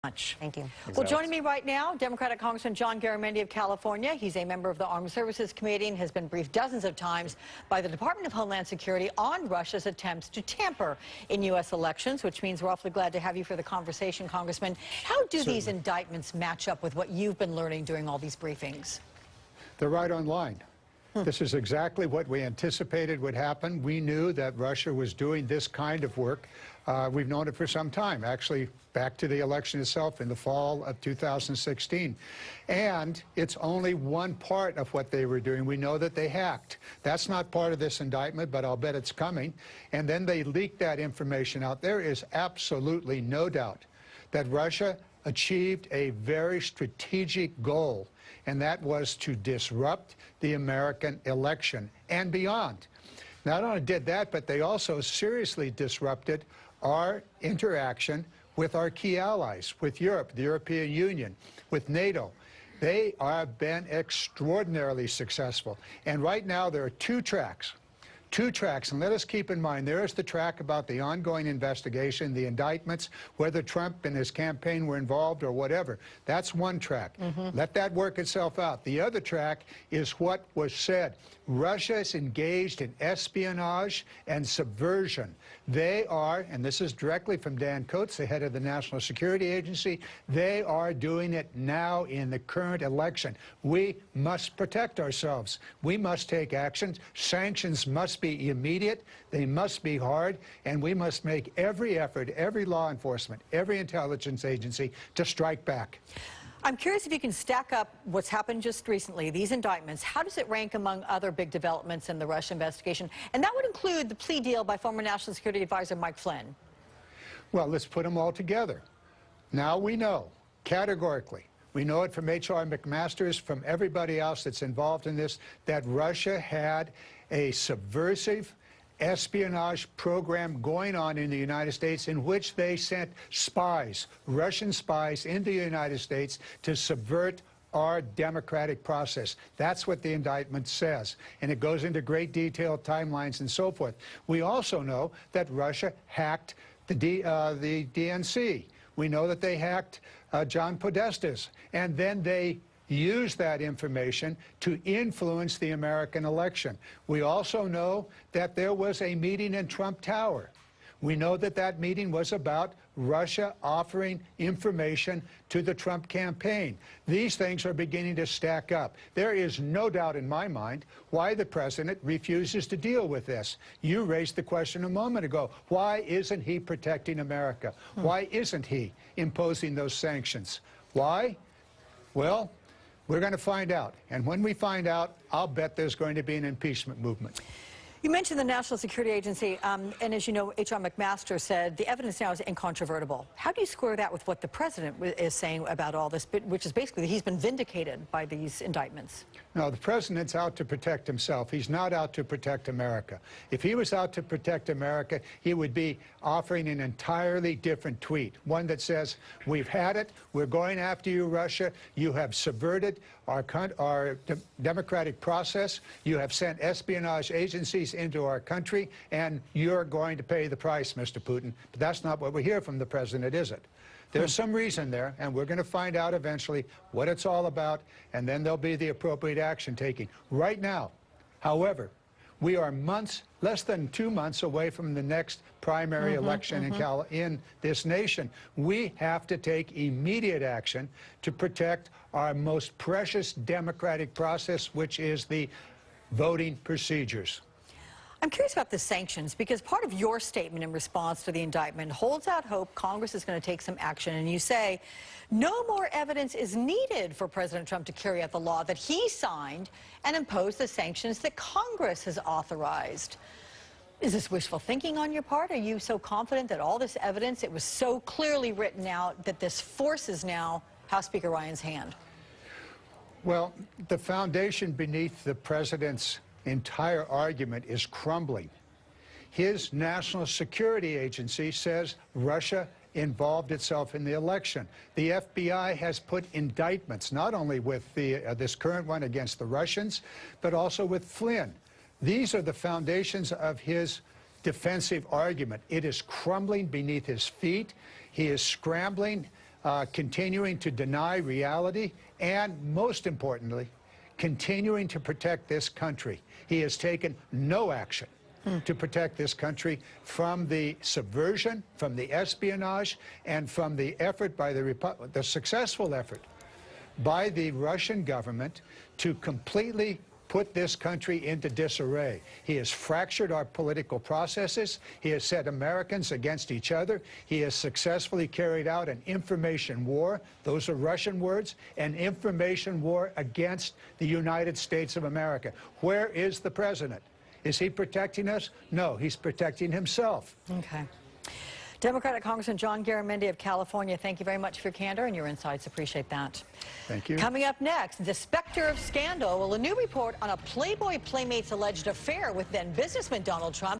Much. Thank you. Well, joining me right now, Democratic Congressman John Garamendi of California. He's a member of the Armed Services Committee and has been briefed dozens of times by the Department of Homeland Security on Russia's attempts to tamper in U.S. elections, which means we're awfully glad to have you for the conversation, Congressman. How do these indictments match up with what you've been learning during all these briefings? They're right on line. This is exactly what we anticipated would happen. We knew that Russia was doing this kind of work. We've known it for some time, actually back to the election itself in the fall of 2016. And it's only one part of what they were doing. We know that they hacked. That's not part of this indictment, but I'll bet it's coming. And then they leaked that information out. There is absolutely no doubt that Russia achieved a very strategic goal, and that was to disrupt the American election and beyond. Not only did that, but they also seriously disrupted our interaction with our key allies, with Europe, the European Union, with NATO. They have been extraordinarily successful. And right now there are two tracks, and let us keep in mind, there is the track about the ongoing investigation, the indictments, whether Trump and his campaign were involved or whatever. That's one track. Let that work itself out. The other track is what was said. Russia is engaged in espionage and subversion. They are, and this is directly from Dan Coats, the head of the National Security Agency, they are doing it now in the current election. We must protect ourselves. We must take action. Sanctions must be immediate, they must be hard, and we must make every effort, every law enforcement, every intelligence agency to strike back. I'm curious if you can stack up what's happened just recently, these indictments. How does it rank among other big developments in the Russia investigation? And that would include the plea deal by former National Security Advisor Mike Flynn. Well, let's put them all together. Now we know, categorically, we know it from H.R. McMaster's, from everybody else that's involved in this, that Russia had a subversive espionage program going on in the United States in which they sent spies, Russian spies, into the United States to subvert our democratic process. That's what the indictment says. And it goes into great detail, timelines, and so forth. We also know that Russia hacked the DNC. We know that they hacked John Podesta's, and then they use that information to influence the American election. We also know that there was a meeting in Trump Tower. We know that that meeting was about Russia offering information to the Trump campaign. These things are beginning to stack up. There is no doubt in my mind why the president refuses to deal with this. You raised the question a moment ago. Why isn't he protecting America? Why isn't he imposing those sanctions? Why? Well, we're going to find out. And when we find out, I'll bet there's going to be an impeachment movement. You mentioned the National Security Agency, and as you know, H.R. McMaster said the evidence now is incontrovertible. How do you square that with what the president is saying about all this, which is basically that he's been vindicated by these indictments? No, the president's out to protect himself. He's not out to protect America. If he was out to protect America, he would be offering an entirely different tweet, one that says, we've had it, we're going after you, Russia, you have subverted our democratic process, you have sent espionage agencies into our country, and you're going to pay the price, Mr. Putin. But that's not what we hear from the president, is it? There's some reason there, and we're going to find out eventually what it's all about, and then there'll be the appropriate action taken. Right now, however, we are less than 2 months away from the next primary election in this nation. We have to take immediate action to protect our most precious democratic process, which is the voting procedures. I'm curious about the sanctions, because part of your statement in response to the indictment holds out hope Congress is going to take some action, and you say no more evidence is needed for President Trump to carry out the law that he signed and impose the sanctions that Congress has authorized. Is this wishful thinking on your part? Are you so confident that all this evidence, it was so clearly written out, that this forces now House Speaker Ryan's hand? Well, the foundation beneath the president's entire argument is crumbling. His National Security Agency says Russia involved itself in the election. The FBI has put indictments, not only with this current one against the Russians, but also with Flynn. These are the foundations of his defensive argument. It is crumbling beneath his feet. He is scrambling continuing to deny reality, and most importantly, continuing to protect this country. He has taken no action to protect this country from the subversion, from the espionage, and from the effort by the successful effort by the Russian government to completely put this country into disarray. He has fractured our political processes. He has set Americans against each other. He has successfully carried out an information war. Those are Russian words. An information war against the United States of America. Where is the president? Is he protecting us? No, he's protecting himself. Okay. Democratic Congressman John Garamendi of California, thank you very much for your candor and your insights. Appreciate that. Thank you. Coming up next, the specter of scandal. Well, a new report on a Playboy Playmate's alleged affair with then businessman Donald Trump.